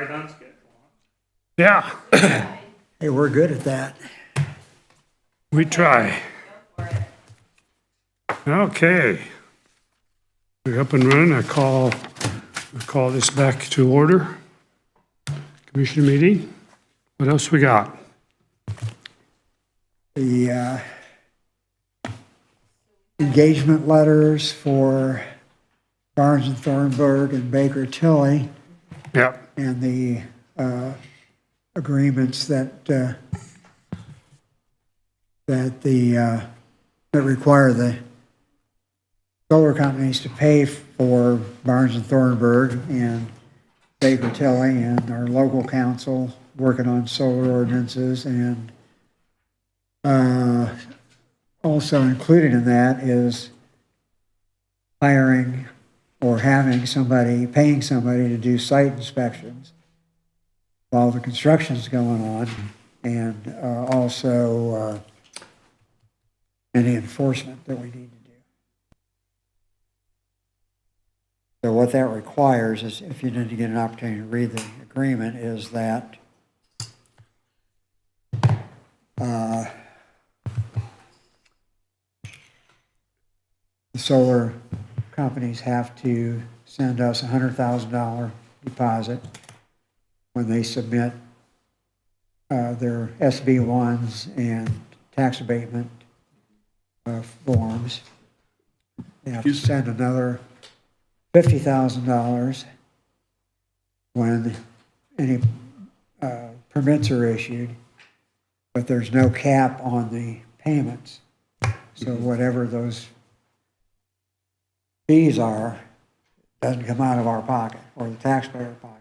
right on schedule. Yeah, Hey, we're good at that. we try. Okay. We're up and running. I call this back to order. Commission meeting. What else we got? The engagement letters for Barnes and Thornburg and Baker Tilly, Yeah, and the agreements that require the solar companies to pay for Barnes and Thornburg and Baker Tilly, and our local council working on solar ordinances, and also included in that is hiring or having somebody, paying somebody to do site inspections while the construction's going on, and also any enforcement that we need to do. So what that requires is, if you need to get an opportunity to read the agreement, is that the solar companies have to send us a $100,000 deposit when they submit their SB1s and tax abatement forms. They have to send another $50,000 when any permits are issued, but there's no cap on the payments. So whatever those fees are, doesn't come out of our pocket or the taxpayer pockets.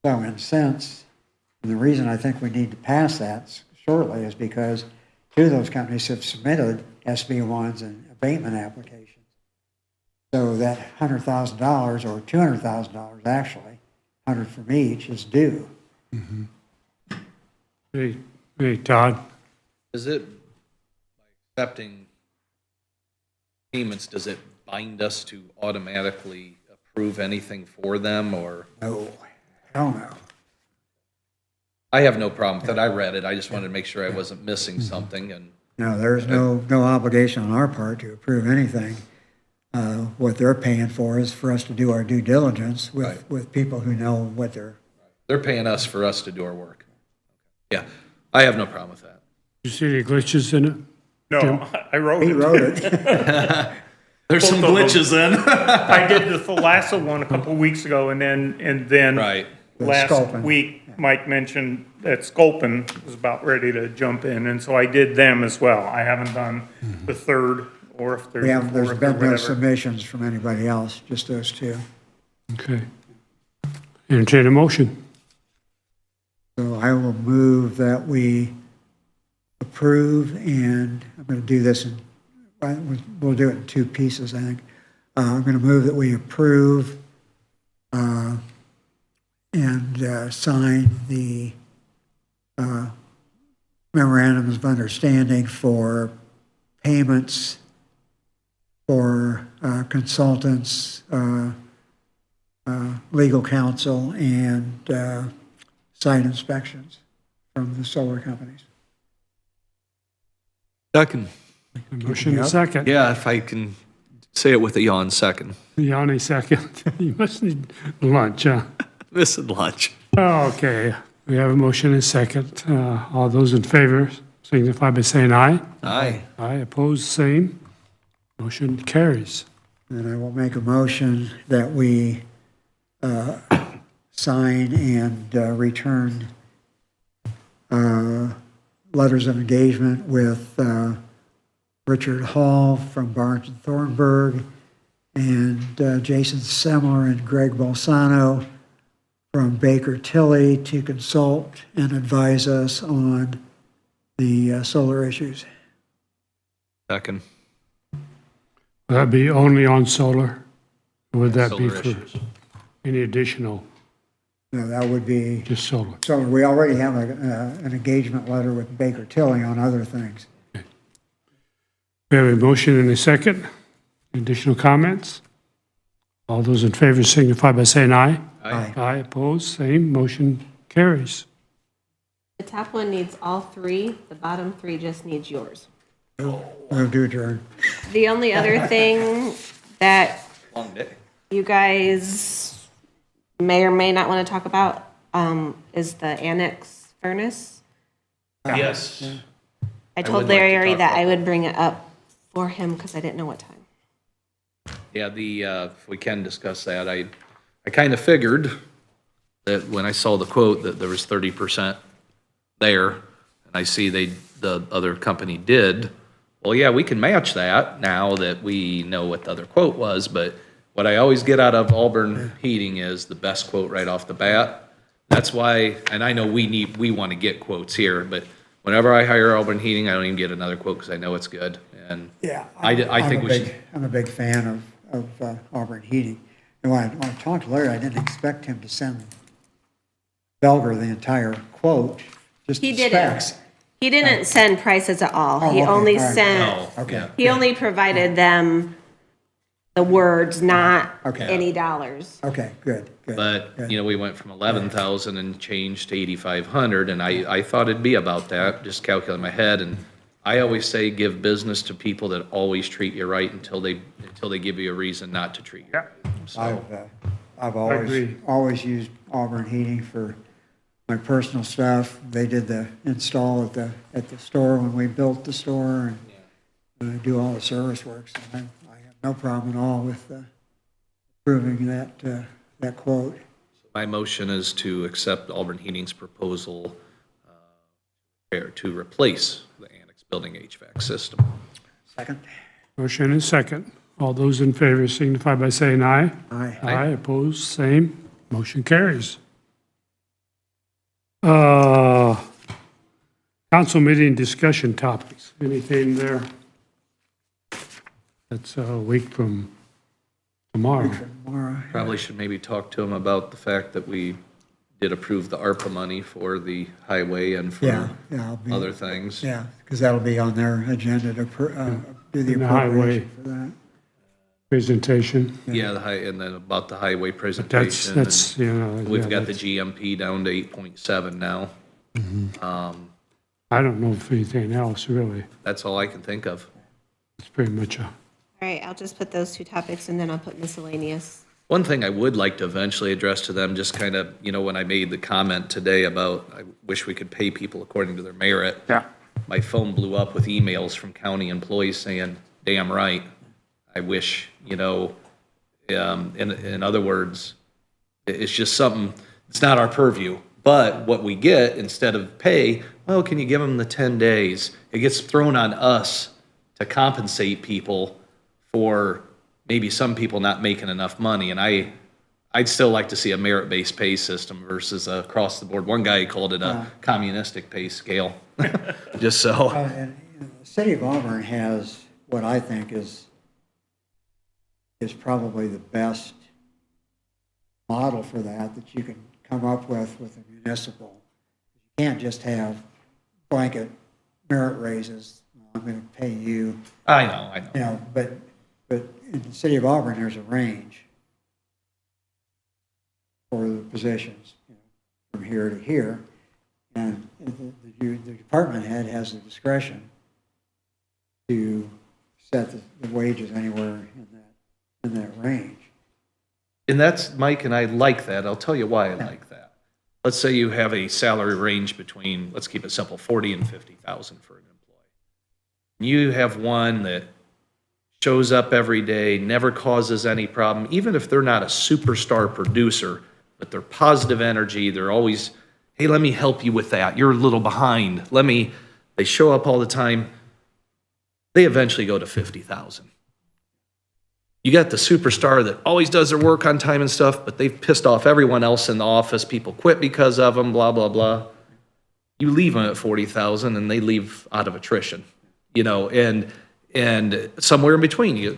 So in a sense, and the reason I think we need to pass that shortly is because two of those companies have submitted SB1s and abatement applications. So that $100,000 or $200,000 actually, 100 from each, is due. hey, Todd. Is it, by accepting payments, does it bind us to automatically approve anything for them, or? No, hell no. I have no problem with that. I read it. I just wanted to make sure I wasn't missing something, and No, there's no obligation on our part to approve anything. What they're paying for is for us to do our due diligence with people who know what they're paying us for us to do our work. Yeah, I have no problem with that. You see any glitches in it? No, I wrote he it. wrote it. There's some Both of them. glitches in. I did the Thalassa one a couple of weeks ago, and then Right. last Sculpin. week, Mike mentioned that Sculpin was about ready to jump in, and so I did them as well. I haven't done the third, or if there's a There's fourth or been no whatever. submissions from anybody else, just those two. Okay. Entertain a motion. So I will move that we approve, and I'm going to do this we'll do it in two pieces, I think. I'm going to move that we approve and sign the memorandums of understanding for payments for consultants, legal counsel, and site inspections from the solar companies. Second. Motion and second. Yeah, if I can say it with a yawn, second. Yanni second. You must need lunch, huh? Missing lunch. Okay, we have a motion and second. All those in favor signify by saying aye. Aye. Aye, opposed, same. Motion carries. And I will make a motion that we sign and return letters of engagement with Richard Hall from Barnes and Thornburg, and Jason Semler and Greg Bolsano from Baker Tilly to consult and advise us on the solar issues. Second. Will that be only on solar? Or would that be Solar for issues. any additional, No, that would be, just solar? so we already have an engagement letter with Baker Tilly on other things. We have a motion and a second. Additional comments? All those in favor signify by saying aye. Aye. Aye, opposed, same, motion carries. The top one needs all three, the bottom three just needs yours. Move to adjourn. The only other thing that Long day. you guys may or may not want to talk about is the annex furnace. Yes. I would told like to Larry talk that about I would bring it up for him because I didn't know what time. Yeah, if we can discuss that, I kind of figured that when I saw the quote that there was 30% there, and I see the other company did, well, yeah, we can match that now that we know what the other quote was, but what I always get out of Auburn Heating is the best quote right off the bat. That's why, and I know we want to get quotes here, but whenever I hire Auburn Heating, I don't even get another quote because I know it's good, and Yeah. I think we should. I'm a big fan of Auburn Heating. And when I talked to Larry, I didn't expect him to send Belger the entire quote, just He the didn't. specs. He didn't send prices at all. He okay, only all right. sent, No, Okay. yeah. he only provided them the words, not Okay. any dollars. Okay, good. But, good. you know, we went from 11,000 and changed to 8,500, and I thought it'd be about that, just calculating in my head, and I always say give business to people that always treat you right until they give you a reason not to treat you. Yeah. right. So, I've agree. always used Auburn Heating for my personal stuff. They did the install at the store when we built the store, and do all the service work. So I have no problem at all with approving that quote. my motion is to accept Auburn Heating's proposal to replace the annex building HVAC system. Second? Motion and second. All those in favor signify by saying aye. Aye. Aye, opposed, same, motion carries. Council meeting discussion topics, anything there? That's a week from tomorrow. Tomorrow. Probably should maybe talk to them about the fact that we did approve the ARPA money for the highway and Yeah, for yeah, I'll be, other things. yeah, because that'll be on their agenda to do the And the highway. appropriation for that. Presentation, Yeah, and then about the highway that's, presentation. that's, you know. We've yeah, got the that's- GMP down to 8.7 now. I don't know if anything else, really. That's all I can think of. It's pretty much a, All right, I'll just put those two topics and then I'll put miscellaneous. One thing I would like to eventually address to them, just kind of, you know, when I made the comment today about, I wish we could pay people according to their merit. Yeah. My phone blew up with emails from county employees saying, damn right. I wish, you know, in other words, it's just something, it's not our purview. But what we get, instead of pay, well, can you give them the 10 days? It gets thrown on us to compensate people for maybe some people not making enough money. And I'd still like to see a merit-based pay system versus across the board. One guy called it a communistic pay scale, just so. And the city of Auburn has what I think is probably the best model for that you can come up with a municipal. You can't just have blanket merit raises. I'm going to pay you, I know. you know, but in the city of Auburn, there's a range for the positions, you know, from here to here. And the department head has the discretion to set the wages anywhere in that range. And that's, Mike, and I like that. I'll tell you why I like that. Let's say you have a salary range between, let's keep it simple, 40 and 50,000 for an employee. You have one that shows up every day, never causes any problem, even if they're not a superstar producer, but they're positive energy. They're always, hey, let me help you with that. You're a little behind. They show up all the time. They eventually go to 50,000. You got the superstar that always does their work on time and stuff, but they've pissed off everyone else in the office. People quit because of them, blah, blah, blah. You leave them at 40,000 and they leave out of attrition, you know, and somewhere in between you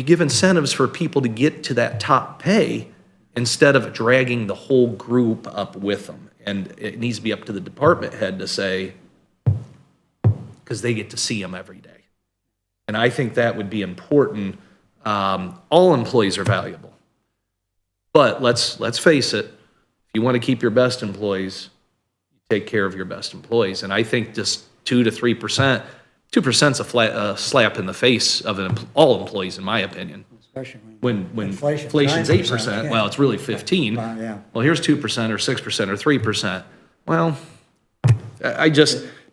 give incentives for people to get to that top pay instead of dragging the whole group up with them. And it needs to be up to the department head to say, because they get to see them every day. And I think that would be important All employees are valuable. But let's face it, if you want to keep your best employees, take care of your best employees. And I think just 2 to 3%, 2% is a slap in the face of all employees, in my opinion. Especially When Inflation's inflation's 9%, 8%, yeah. well, it's really 15. Yeah. Well, here's 2% or 6% or 3%. Well,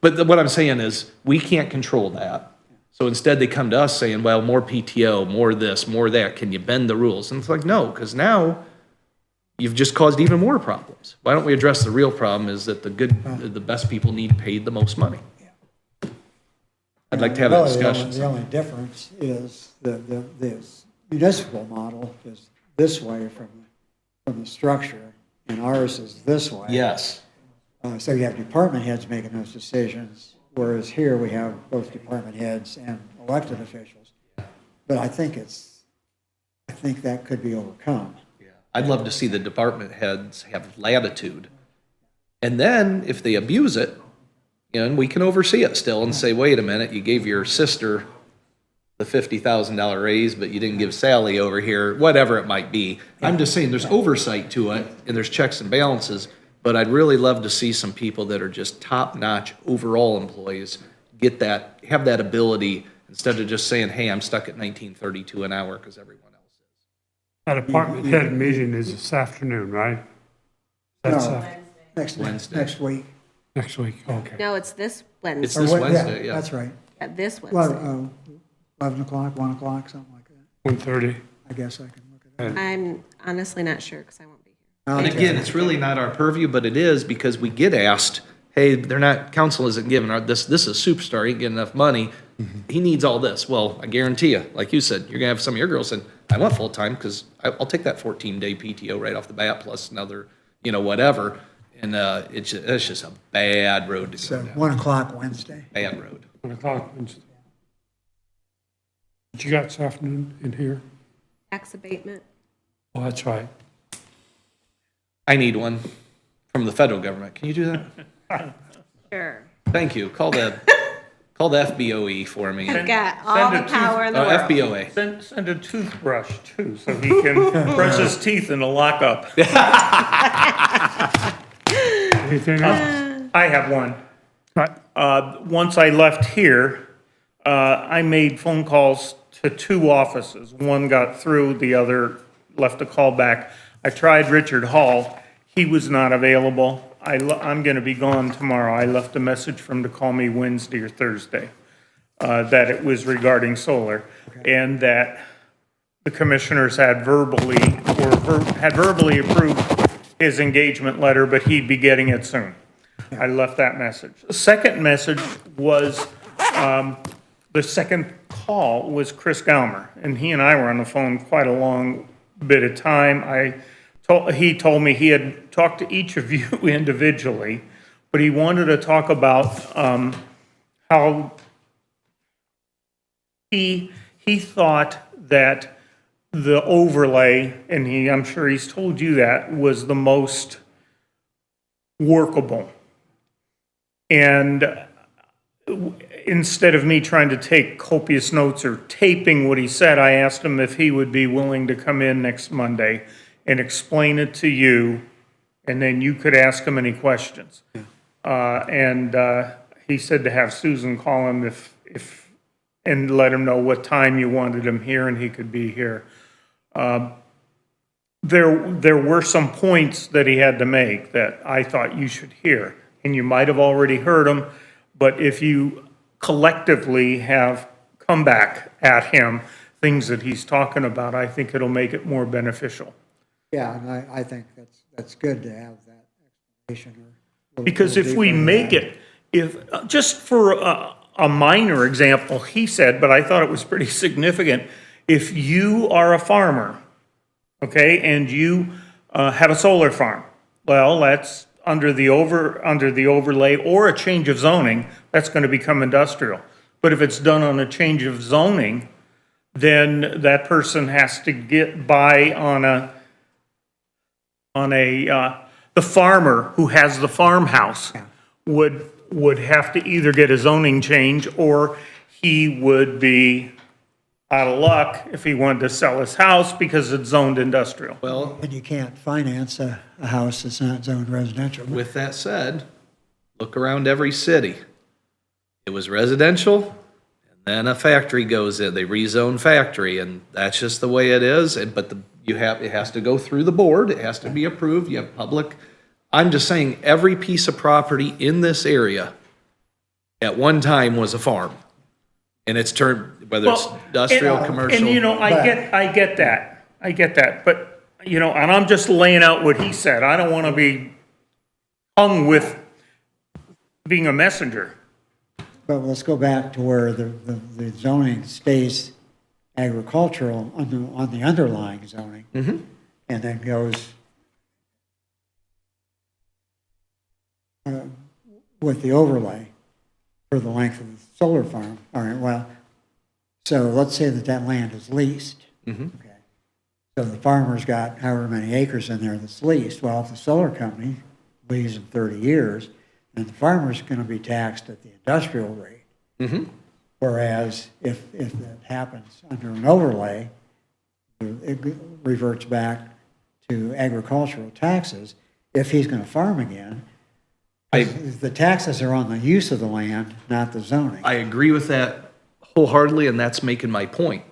but what I'm saying is, we can't control that. So instead, they come to us saying, well, more PTO, more this, more that, can you bend the rules? And it's like, no, because now you've just caused even more problems. Why don't we address the real problem is that the best people need paid the most money? I'd like to have a Really, discussion. The only difference is this municipal model is this way from the structure, and ours is this way. Yes. So you have department heads making those decisions, whereas here we have both department heads and elected officials. But I think that could be overcome. I'd love to see the department heads have latitude. And then if they abuse it, and we can oversee it still and say, wait a minute, you gave your sister the $50,000 raise, but you didn't give Sally over here, whatever it might be. I'm just saying there's oversight to it and there's checks and balances, but I'd really love to see some people that are just top-notch overall employees have that ability instead of just saying, hey, I'm stuck at $19.32 an hour because everyone else is. That department head meeting is this afternoon, right? That's Wednesday. Next week. next week, okay. No, it's this It's Wednesday. this Or Wednesday, yeah. That's right. This Wednesday. 11 o'clock, 1 o'clock, something like that. 1:30. I guess I can look at that. I'm honestly not sure because I won't be here. I'll And check. again, it's really not our purview, but it is because we get asked, hey, council isn't giving this is a superstar, he ain't getting enough money. He needs all this. Well, I guarantee you, like you said, you're gonna have some of your girls saying, I want full-time because I'll take that 14-day PTO right off the bat plus another, whatever. And it's just a bad road to So go down. 1 o'clock Wednesday. Bad road. 1 o'clock Wednesday. What you got this afternoon in here? Tax abatement. Oh, that's right. I need one from the federal government. Can you do that? Sure. Thank you. Call the FBOE for me. I've got all the Send a power in the Oh, world. FBOA. Send a toothbrush too, so he can brush his teeth in the lockup. Anything else? I have one. Right. Once I left here, I made phone calls to 2 offices. One got through, the other left a call back. I tried Richard Hall. He was not available. I'm going to be gone tomorrow. I left a message for him to call me Wednesday or Thursday, that it was regarding solar, and that the commissioners had verbally approved his engagement letter, but he'd be getting it soon. I left that message. The second message was, the second call was Chris Gaumer, and he and I were on the phone quite a long bit of time. He told me he had talked to each of you individually, but he wanted to talk about how he thought that the overlay, and I'm sure he's told you that, was the most workable. And instead of me trying to take copious notes or taping what he said, I asked him if he would be willing to come in next Monday and explain it to you, and then you could ask him any questions. And he said to have Susan call him and let him know what time you wanted him here, and he could be here. There were some points that he had to make that I thought you should hear, and you might have already heard them, but if you collectively have come back at him, things that he's talking about, I think it'll make it more beneficial. Yeah, and I think that's good to have that explanation. Because if we make it, just for a minor example, he said, but I thought it was pretty significant, if you are a farmer, okay, and you have a solar farm, well, that's under the overlay or a change of zoning, that's going to become industrial. But if it's done on a change of zoning, then that person has to get by on the farmer who has the farmhouse would have to either get a zoning change or he would be out of luck if he wanted to sell his house because it's zoned industrial. Well, And you can't finance a house that's not zoned residential. with that said, look around every city. It was residential, and then a factory goes in, they rezone factory, and that's just the way it is. But it has to go through the board, it has to be approved, you have public. I'm just saying, every piece of property in this area at one time was a farm. And it's turned, whether it's Well, industrial, and- commercial. And, I get that, but, and I'm just laying out what he said. I don't want to be hung with being a messenger. But let's go back to where the zoning stays agricultural on the underlying zoning. Mhm. And then goes with the overlay for the length of the solar farm. All right, well, so let's say that land is leased. Mhm. Okay. So the farmer's got however many acres in there that's leased. Well, if the solar company leaves in 30 years, then the farmer's going to be taxed at the industrial rate. Mhm. Whereas if that happens under an overlay, it reverts back to agricultural taxes if he's going to farm again. The taxes are on the use of the land, not the zoning. I agree with that wholeheartedly, and that's making my point.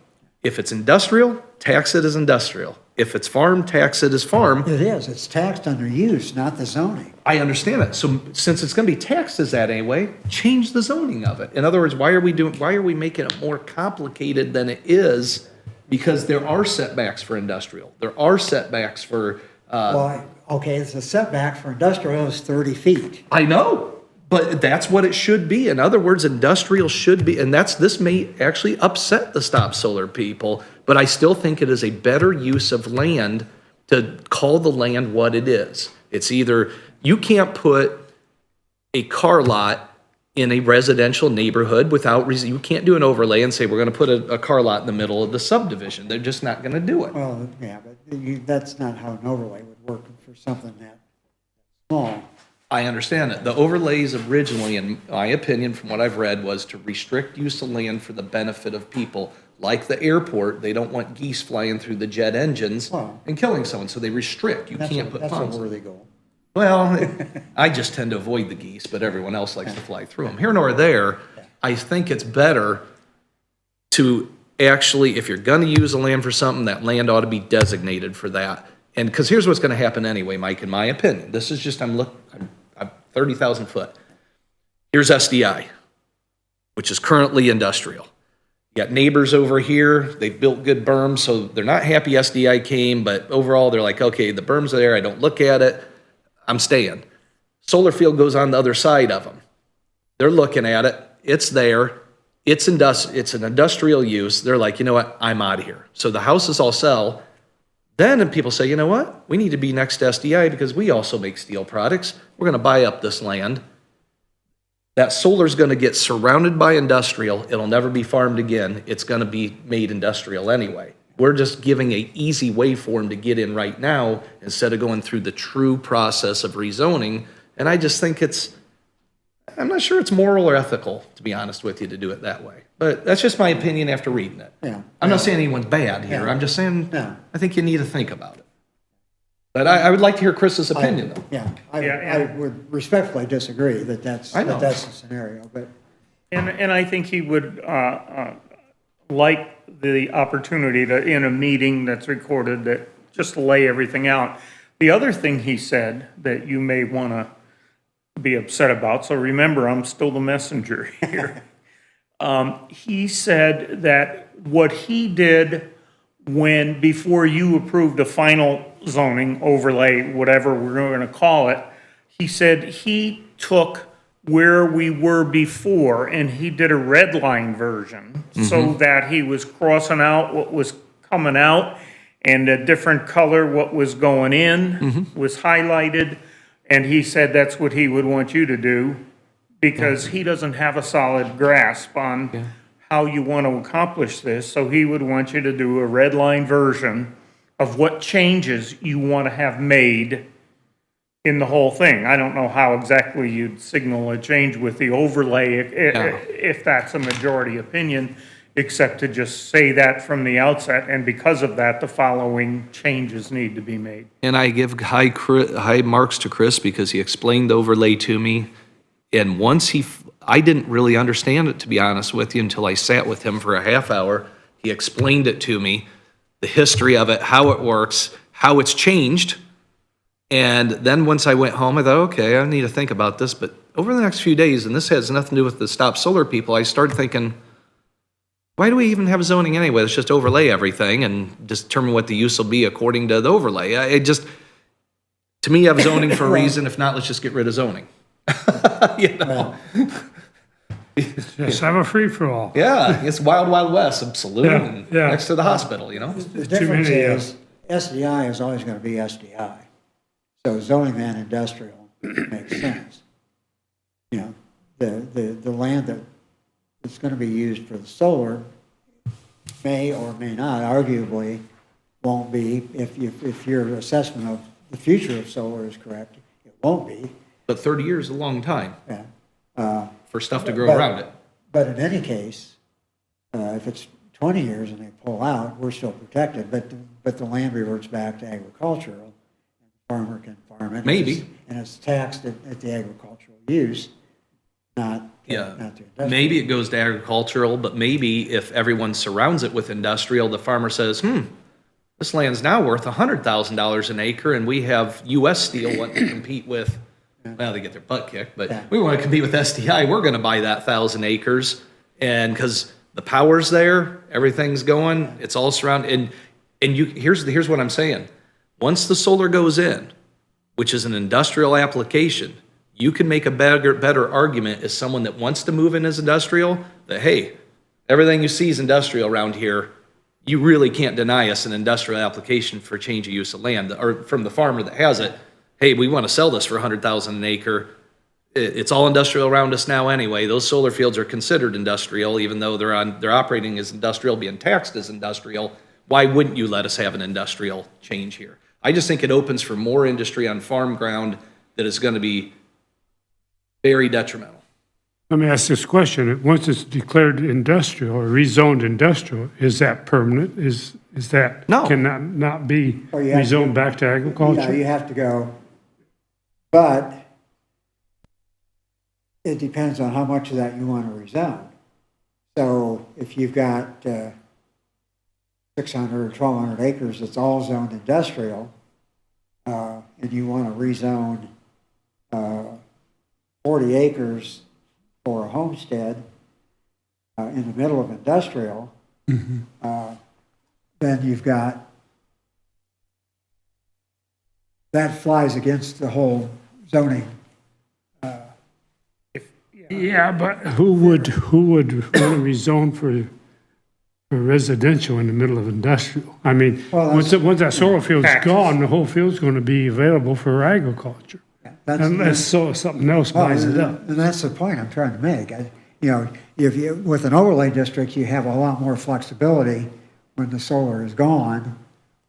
If it's industrial, tax it as industrial. If it's farm, tax it as farm. It is, it's taxed under use, not the zoning. I understand that. So since it's going to be taxed as that anyway, change the zoning of it. In other words, why are we making it more complicated than it is? Because there are setbacks for industrial. There are setbacks for, Well, okay, it's a setback for industrial is 30 feet. I know, but that's what it should be. In other words, industrial should be, and this may actually upset the Stop Solar people, but I still think it is a better use of land to call the land what it is. It's either, you can't put a car lot in a residential neighborhood without, you can't do an overlay and say, we're gonna put a car lot in the middle of the subdivision. They're just not gonna do it. Well, yeah, but that's not how an overlay would work for something that small. I understand it. The overlays originally, in my opinion, from what I've read, was to restrict use of land for the benefit of people. Like the airport, they don't want geese flying through the jet engines Well, and killing someone, so they restrict. You can't put That's a ponds. worthy goal. Well, I just tend to avoid the geese, but everyone else likes to fly through them. Here nor there, I think it's better to actually, if you're gonna use a land for something, that land ought to be designated for that. And, because here's what's gonna happen anyway, Mike, in my opinion. This is just, I'm 30,000 foot. Here's SDI, which is currently industrial. You got neighbors over here, they've built good berms, so they're not happy SDI came, but overall, they're like, okay, the berm's are there, I don't look at it, I'm staying. Solar field goes on the other side of them. They're looking at it, it's there, it's an industrial use, they're like, you know what, I'm out of here. So the houses all sell, then people say, you know what, we need to be next to SDI because we also make steel products, we're gonna buy up this land. That solar's gonna get surrounded by industrial, it'll never be farmed again, it's gonna be made industrial anyway. We're just giving an easy way for them to get in right now instead of going through the true process of rezoning. And I just think I'm not sure it's moral or ethical, to be honest with you, to do it that way. But that's just my opinion after reading it. Yeah. I'm not saying anyone's bad here, Yeah. I'm just saying, Yeah. I think you need to think about it. But I would like to hear Chris's opinion, though. Yeah, Yeah, I would respectfully disagree that that's the scenario, but And I think he would like the opportunity to, in a meeting that's recorded, that just lay everything out. The other thing he said that you may want to be upset about, so remember, I'm still the messenger here. He said that what he did before you approved a final zoning overlay, whatever we're going to call it, he said he took where we were before and he did a red line version so that he was crossing out what was coming out and a different color what was going in was highlighted. And he said that's what he would want you to do because he doesn't have a solid grasp on how you want to accomplish this. So he would want you to do a red line version of what changes you want to have made in the whole thing. I don't know how exactly you'd signal a change with the overlay if that's a majority opinion. except to just say that from the outset, and because of that, the following changes need to be made. And I give high marks to Chris because he explained the overlay to me. And once I didn't really understand it, to be honest with you, until I sat with him for a half hour. He explained it to me, the history of it, how it works, how it's changed. And then once I went home, I thought, okay, I need to think about this. But over the next few days, and this has nothing to do with the Stop Solar people, I started thinking, why do we even have zoning anyway? Let's just overlay everything and determine what the use will be according to the overlay. To me, you have zoning for a reason. If not, let's just get rid of zoning. You know? Just have a free-for-all. Yeah, it's wild, wild west, some saloon Yeah, and yeah. next to the hospital, you know? The difference many, is SDI is always going to be SDI. So zoning and industrial makes sense. You know, the land that is going to be used for the solar may or may not, arguably, won't be, if your assessment of the future of solar is correct, it won't be. But 30 years is a long time Yeah. for stuff to grow But- around it. But in any case, if it's 20 years and they pull out, we're still protected, but the land reverts back to agricultural. And the farmer can farm it. Maybe. And it's taxed at the agricultural use, not the Yeah, industrial. maybe it goes to agricultural, but maybe if everyone surrounds it with industrial, the farmer says, this land's now worth $100,000 an acre, and we have US Steel wanting to compete with, well, they get their butt kicked, but Yeah. we want to compete with SDI, we're gonna buy that 1,000 acres, and because the power's there, everything's going, it's all surrounded, and here's what I'm saying. Once the solar goes in, which is an industrial application, you can make a better argument as someone that wants to move in as industrial, that, hey, everything you see is industrial around here. You really can't deny us an industrial application for change of use of land, or from the farmer that has it. Hey, we want to sell this for $100,000 an acre. It's all industrial around us now anyway. Those solar fields are considered industrial, even though they're operating as industrial, being taxed as industrial. Why wouldn't you let us have an industrial change here? I just think it opens for more industry on farm ground that is going to be very detrimental. Let me ask this question. Once it's declared industrial or rezoned industrial, is that permanent? Is that? No. Can that not be Or you have to- rezoned back to Yeah, agriculture? you have to go, but it depends on how much of that you want to rezone. So if you've got 600 or 1,200 acres that's all zoned industrial, and you want to rezone 40 acres for a homestead in the middle of industrial, then you've got, that flies against the whole zoning. Yeah, but who would want to rezone for residential in the middle of industrial? I mean, Well, once that solar field's Taxes. gone, the whole field's going to be available for agriculture. That's- Unless something else buys it up. And that's the point I'm trying to make. You know, if you, with an overlay district, you have a lot more flexibility when the solar is gone,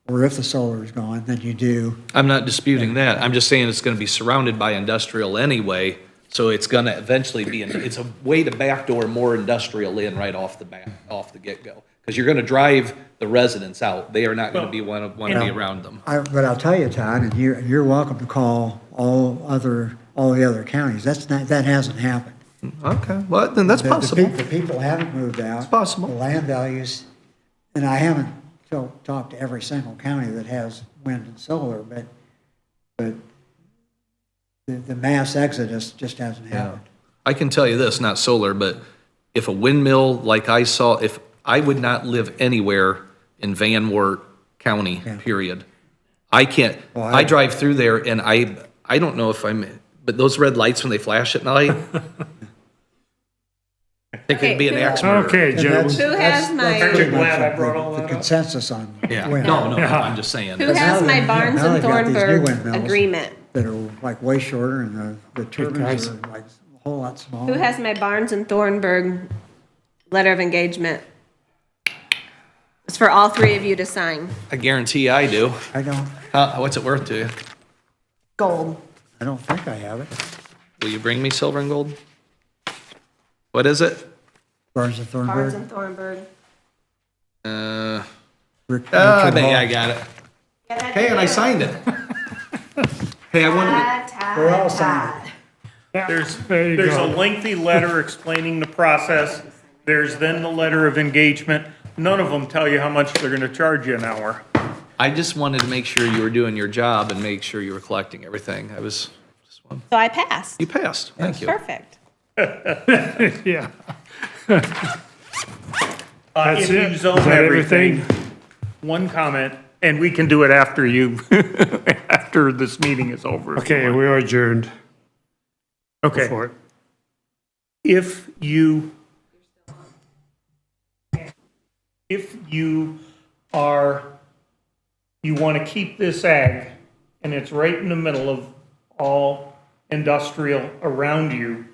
or if the solar is gone, than you do. I'm not disputing that. I'm just saying it's going to be surrounded by industrial anyway, so it's going to eventually be, it's a way to backdoor more industrial in right off the get-go. Because you're going to drive the residents out. They are not going to want to be around them. But I'll tell you, Todd, and you're welcome to call all the other counties. That hasn't happened. Okay, well, then that's The possible. the people haven't moved out. It's possible. The land values, and I haven't talked to every single county that has wind and solar, but the mass exodus just hasn't happened. I can tell you this, not solar, but if a windmill like I saw, if I would not live anywhere in Van Wert County, period. I can't, Well, I drive through there and I don't know if but those red lights when they flash at night, I think it'd be an Okay, axe murder. Okay, And gentlemen. Who has my- pretty Aren't you much glad I brought all the that up? consensus on Yeah, wind. no, I'm just saying. Who has now my they- Barnes now and they've got these new Thornburg windmills. agreement? That are like way shorter, and the turbines guys. are like a whole lot smaller. Who has my Barnes and Thornburg letter of engagement? It's for all three of you to sign. I guarantee I do. I don't What's it worth to you? Gold. think I have it. Will you bring me silver and gold? What is it? Barnes and Barnes Thornburg. and Thornburg. Richard I Hall. got it. Hey, and I signed it. Hey, I wanted, We're all signed. There's There you a go. lengthy letter explaining the process. There's then the letter of engagement. None of them tell you how much they're gonna charge you an hour. I just wanted to make sure you were doing your job and make sure you were collecting everything. I was, So I passed. you passed. Thank you. Perfect. Yeah. If you it? zone Is that everything, everything? one comment, and we can do it after you, after this meeting is over. Okay, we are adjourned Okay, for it. if you you want to keep this ag, and it's right in the middle of all industrial around you,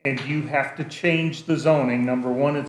and you have to change the zoning, number one, it's